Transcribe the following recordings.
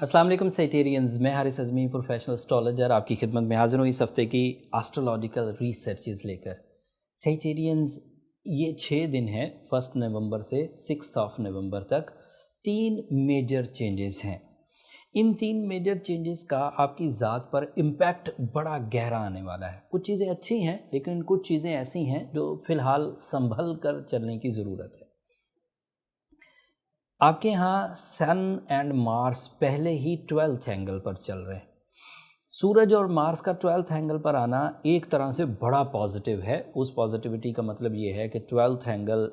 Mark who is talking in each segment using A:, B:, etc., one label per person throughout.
A: अस्सलाम वालेकुम सेटेरियंस, मैं हारिस अज़मी प्रोफेशनल एस्ट्रोलॉजर आपकी खिदमत में हाज़िर हूँ इस हफ़्ते की एस्ट्रोलॉजिकल रिसर्चेज़ लेकर। सेटेरियंस, ये 6 दिन हैं 1 नवंबर से 6 नवंबर तक। 3 मेजर चेंजेस हैं। इन 3 मेजर चेंजेस का आपकी ज़ात पर इम्पैक्ट बड़ा गहरा आने वाला है। कुछ चीज़ें अच्छी हैं, लेकिन कुछ चीज़ें ऐसी हैं जो फ़िलहाल संभल कर चलने की ज़रूरत है। आपके यहाँ सन एंड मार्स पहले ही 12th एंगल पर चल रहे हैं। सूरज और मार्स का 12th एंगल पर आना एक तरह से बड़ा पॉजिटिव है। उस पॉजिटिविटी का मतलब ये है कि 12th angle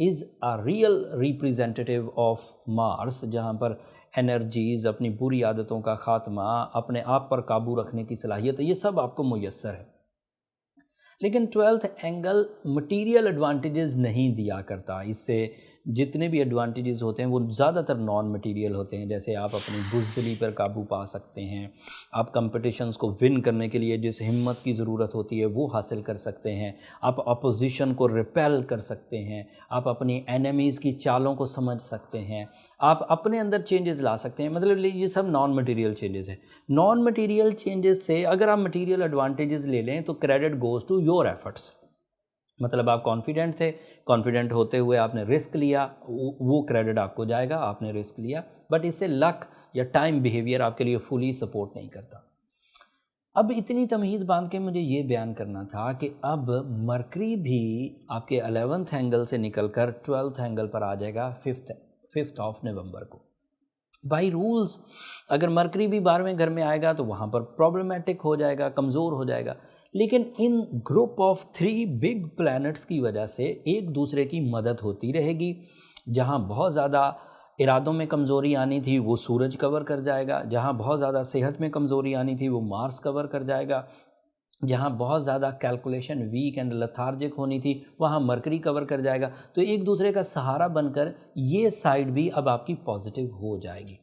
A: is a real representative of Mars, जहाँ पर एनर्जीज़, अपनी बुरी आदतों का ख़ात्मा, अपने आप पर काबू रखने की सलाहियत, ये सब आपको मुयस्सर है। लेकिन 12th एंगल मटीरियल एडवांटेजेस नहीं दिया करता। इससे जितने भी एडवांटेजेस होते हैं वो ज़्यादातर नॉन मटीरियल होते हैं। जैसे आप अपनी बुज़दिली पर काबू पा सकते हैं, आप कंपटीशंस को विन करने के लिए जिस हिम्मत की ज़रूरत होती है वो हासिल कर सकते हैं, आप अपोजिशन को रिपेल कर सकते हैं, आप अपनी एनिमीज़ की चालों को समझ सकते हैं, आप अपने अंदर चेंजेस ला सकते हैं। मतलब ये सब नॉन मटीरियल चेंजेस हैं। नॉन मटीरियल चेंजेस से अगर आप मटीरियल एडवांटेजेस ले लें तो credit goes to your efforts. मतलब आप कॉन्फिडेंट थे, कॉन्फिडेंट होते हुए आपने रिस्क लिया, वो क्रेडिट आपको जाएगा, आपने रिस्क लिया। बट इससे लक या टाइम बिहेवियर आपके लिए फुली सपोर्ट नहीं करता। अब इतनी तमहीद बांध के मुझे ये बयान करना था कि अब मरकरी भी आपके 11th एंगल से निकलकर 12th एंगल पर आ जाएगा 5th नवंबर को। बाई रूल्स अगर मरकरी भी 12वें घर में आएगा तो वहाँ पर प्रॉब्लमेटिक हो जाएगा, कमज़ोर हो जाएगा। लेकिन इन ग्रुप ऑफ 3 बिग प्लैनेट्स की वजह से एक दूसरे की मदद होती रहेगी। जहाँ बहुत ज़्यादा इरादों में कमज़ोरी आनी थी वो सूरज कवर कर जाएगा, जहाँ बहुत ज़्यादा सेहत में कमज़ोरी आनी थी वो मार्स कवर कर जाएगा, जहाँ बहुत ज़्यादा कैलकुलेशन वीक एंड लथार्जिक होनी थी वहाँ मरकरी कवर कर जाएगा। तो एक दूसरे का सहारा बनकर ये साइड भी अब आपकी पॉजिटिव हो जाएगी।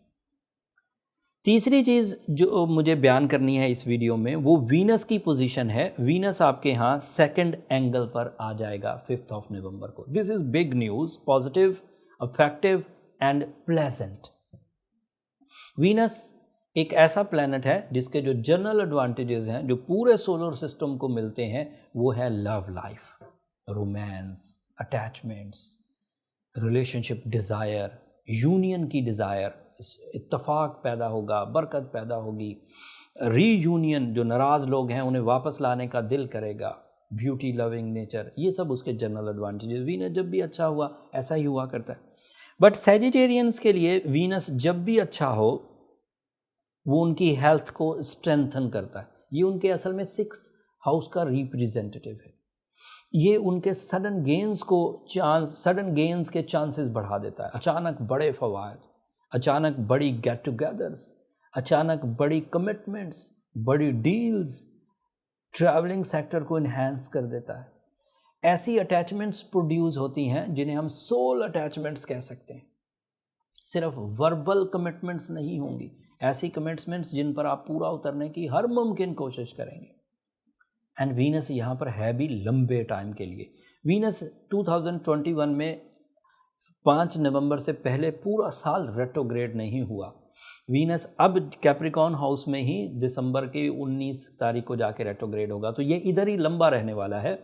A: तीसरी चीज़ जो मुझे बयान करनी है इस वीडियो में वो वीनस की पोजीशन है। वीनस आपके यहाँ 2nd एंगल पर आ जाएगा 5th नवंबर को। This is big news, positive, affective and pleasant. Venus एक ऐसा प्लैनेट है जिसके जो जनरल एडवांटेजेस हैं, जो पूरे सोलर सिस्टम को मिलते हैं, वो है love life, romance, attachments, relationship desire, union की डिज़ायर, इत्तफाक पैदा होगा, बरकत पैदा होगी, रीयूनियन, जो नाराज़ लोग हैं उन्हें वापस लाने का दिल करेगा, ब्यूटी लविंग नेचर, ये सब उसके जनरल एडवांटेजेस। वीनस जब भी अच्छा हुआ ऐसा ही हुआ करता है। बट सैजिटेरियंस के लिए वीनस जब भी अच्छा हो वो उनकी हेल्थ को स्ट्रेंथन करता है। ये उनके असल में 6th हाउस का रिप्रेजेंटेटिव है। ये उनके सडन गेन्स के चांसेस बढ़ा देता है। अचानक बड़े फवाद, अचानक बड़ी गेट टुगेदर्स, अचानक बड़ी कमिटमेंट्स, बड़ी डील्स, ट्रैवलिंग सेक्टर को इन्हेंस कर देता है। ऐसी अटैचमेंट्स प्रोड्यूस होती हैं जिन्हें हम सोल अटैचमेंट्स कह सकते हैं। सिर्फ वर्बल कमिटमेंट्स नहीं होंगी, ऐसी कमिटमेंट्स जिन पर आप पूरा उतरने की हर मुमकिन कोशिश करेंगे। एंड वीनस यहाँ पर है भी लंबे टाइम के लिए। वीनस 2021 में 5 नवंबर से पहले पूरा साल रेट्रोग्रेड नहीं हुआ। वीनस अब कैप्रिकॉर्न हाउस में ही दिसंबर की 19 तारीख को जाके रेट्रोग्रेड होगा। तो ये इधर ही लंबा रहने वाला है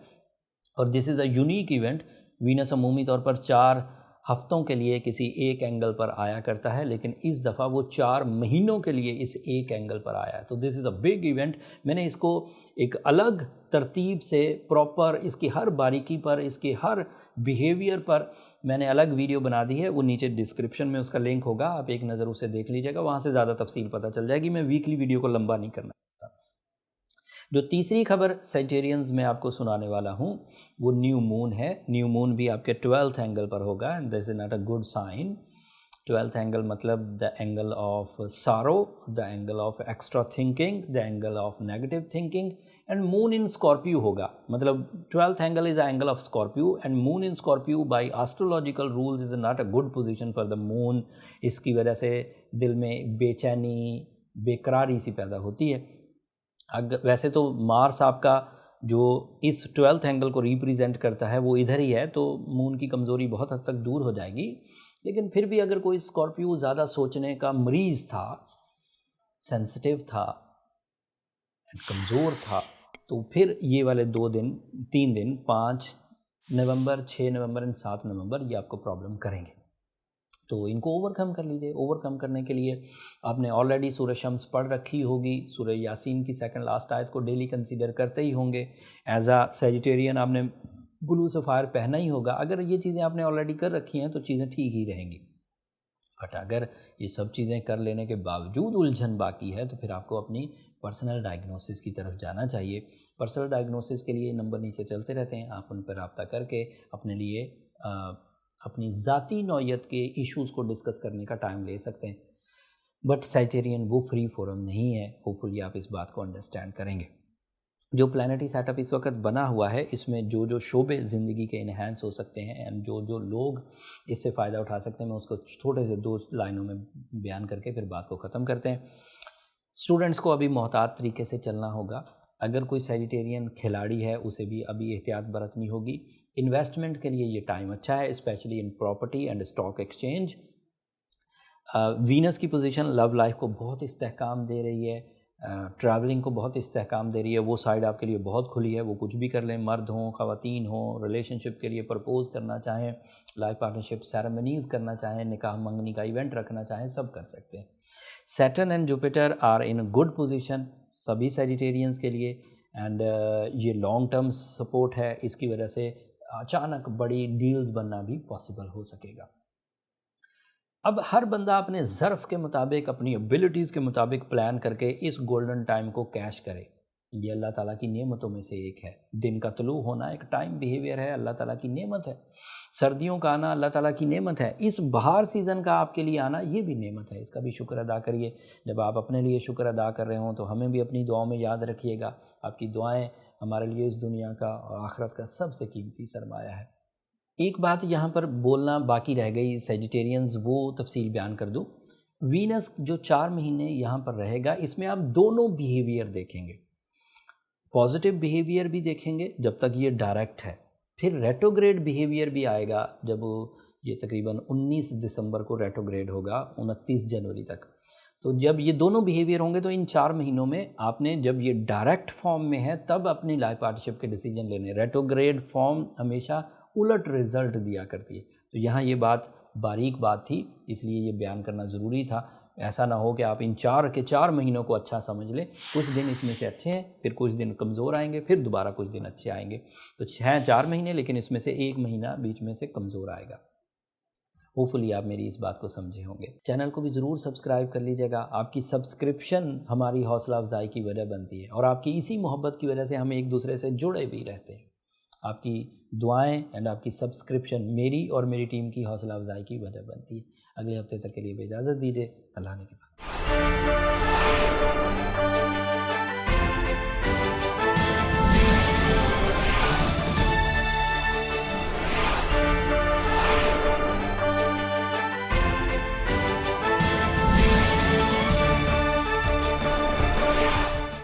A: और this is a unique event. Venus अमूमी तौर पर 4 हफ्तों के लिए किसी एक एंगल पर आया करता है, लेकिन इस दफ़ा वो 4 महीनों के लिए इस एक एंगल पर आया है। तो this is a big event. मैंने इसको एक अलग तरतीब से प्रॉपर इसकी हर बारीकी पर, इसकी हर बिहेवियर पर मैंने अलग वीडियो बना दी है। वो नीचे डिस्क्रिप्शन में उसका लिंक होगा, आप एक नज़र उसे देख लीजिएगा, वहाँ से ज़्यादा तफसील पता चल जाएगी। मैं वीकली वीडियो को लंबा नहीं करना। जो तीसरी खबर सेजिटेरियंस में आपको सुनाने वाला हूँ वो न्यू मून है। न्यू मून भी आपके 12th एंगल पर होगा and this is not a good sign. 12th angle मतलब the angle of sorrow, the angle of extra thinking, the angle of negative thinking. And moon in Scorpio होगा, मतलब 12th angle is the angle of Scorpio and moon in Scorpio by astrological rules is not a good position for the moon. इसकी वजह से दिल में बेचैनी, बेकरारी सी पैदा होती है। वैसे तो मार्स आपका जो इस 12th एंगल को रिप्रेजेंट करता है वो इधर ही है, तो मून की कमज़ोरी बहुत हद तक दूर हो जाएगी। लेकिन फिर भी अगर कोई स्कॉर्पियो ज़्यादा सोचने का मरीज़ था सेंसिटिव था, कमज़ोर था, तो फिर ये वाले 2 दिन 3 दिन 5 नवंबर, 6 नवंबर एंड 7 नवंबर ये आपको प्रॉब्लम करेंगे। तो इनको ओवरकम कर लीजिए। ओवरकम करने के लिए आपने ऑलरेडी सूरह शम्स पढ़ रखी होगी, सूरह यासीन की सेकंड लास्ट आयत को डेली कंसीडर करते ही होंगे। एज आ सेजिटेरियन आपने ब्लू सफ़ायर पहना ही होगा। अगर ये चीज़ें आपने ऑलरेडी कर रखी हैं तो चीज़ें ठीक ही रहेंगी। बट अगर ये सब चीज़ें कर लेने के बावजूद उलझन बाकी है तो फिर आपको अपनी पर्सनल डायग्नोसिस की तरफ जाना चाहिए। पर्सनल डायग्नोसिस के लिए नंबर नीचे चलते रहते हैं, आप उन पर रब्ता करके अपने लिए अपनी ज़ाती नौयत के इश्यूज़ को डिस्कस करने का टाइम ले सकते हैं। बट सेजिटेरियन वो फ्री फोरम नहीं है। होपफुली आप इस बात को अंडरस्टैंड करेंगे। जो प्लानिटरी सेटअप इस वक्त बना हुआ है, इसमें जो जो शोबे ज़िंदगी के इन्हांस हो सकते हैं एंड जो जो लोग इससे फ़ायदा उठा सकते हैं, मैं उसको छोटे से 2 लाइनों में बयान करके फिर बात को ख़त्म करते हैं। स्टूडेंट्स को अभी मोहतात तरीके से चलना होगा। अगर कोई सेजिटेरियन खिलाड़ी है उसे भी अभी एहतियात बरतनी होगी। इन्वेस्टमेंट के लिए ये टाइम अच्छा है, specially in property and stock exchange. Venus की पोजीशन लव लाइफ को बहुत इस्तेहकाम दे रही है, ट्रैवलिंग को बहुत इस्तेहकाम दे रही है। वो साइड आपके लिए बहुत खुली है, वो कुछ भी कर लें, मर्द हों ख़वातीन हों, रिलेशनशिप के लिए प्रपोज़ करना चाहें, लाइफ पार्टनरशिप सेरेमनीज़ करना चाहें, निकाह मंगनी का इवेंट रखना चाहें, सब कर सकते हैं। Saturn and Jupiter are in good position सभी सेजिटेरियंस के लिए एंड ये लॉन्ग टर्म सपोर्ट है। इसकी वजह से अचानक बड़ी डील्स बनना भी पॉसिबल हो सकेगा। अब हर बंदा अपने ज़र्फ़ के मुताबिक, अपनी एबिलिटीज़ के मुताबिक प्लान करके इस गोल्डन टाइम को कैश करे। ये अल्लाह ताला की नेमतों में से एक है। दिन का तुलू होना एक टाइम बिहेवियर है, अल्लाह ताला की नेमत है। सर्दियों का आना अल्लाह ताला की नेमत है। इस बहार सीज़न का आपके लिए आना ये भी नेमत है, इसका भी शुक्र अदा करिए। जब आप अपने लिए शुक्र अदा कर रहे हों तो हमें भी अपनी दुआओं में याद रखिएगा। आपकी दुआएं हमारे लिए इस दुनिया का और आखिरत का सबसे कीमती सरमाया है। एक बात यहाँ पर बोलना बाकी रह गई, सेजिटेरियंस, वो तफसील बयान कर दूँ। वीनस जो 4 महीने यहाँ पर रहेगा, इसमें आप दोनों बिहेवियर देखेंगे। पॉजिटिव बिहेवियर भी देखेंगे जब तक ये डायरेक्ट है, फिर रेट्रोग्रेड बिहेवियर भी आएगा जब ये तकरीबन 19 दिसंबर को रेट्रोग्रेड होगा, 29 जनवरी तक। तो जब ये दोनों बिहेवियर होंगे तो इन 4 महीनों में आपने, जब ये डायरेक्ट फॉर्म में है तब अपनी लाइफ पार्टनरशिप के डिसीजन लेने। रेट्रोग्रेड फॉर्म हमेशा उलट रिज़ल्ट दिया करती है। तो यहाँ ये बात बारीक बात थी, इसलिए ये बयान करना ज़रूरी था। ऐसा ना हो कि आप इन 4 महीनों को अच्छा समझ लें। कुछ दिन इसमें से अच्छे हैं, फिर कुछ दिन कमज़ोर आएंगे, फिर दोबारा कुछ दिन अच्छे आएंगे। तो हैं 4 महीने, लेकिन इसमें से 1 महीना बीच में से कमज़ोर आएगा। होपफुली आप मेरी इस बात को समझे होंगे। चैनल को भी ज़रूर सब्सक्राइब कर लीजिएगा। आपकी सब्सक्रिप्शन हमारी हौसला अफजाई की वजह बनती है और आपकी इसी मोहब्बत की वजह से हम एक दूसरे से जुड़े भी रहते हैं। आपकी दुआएं एंड आपकी सब्सक्रिप्शन मेरी और मेरी टीम की हौसला अफजाई की वजह बनती है। अगले हफ्ते तक के लिए इजाज़त दीजिए। अल्लाह ने के बाद।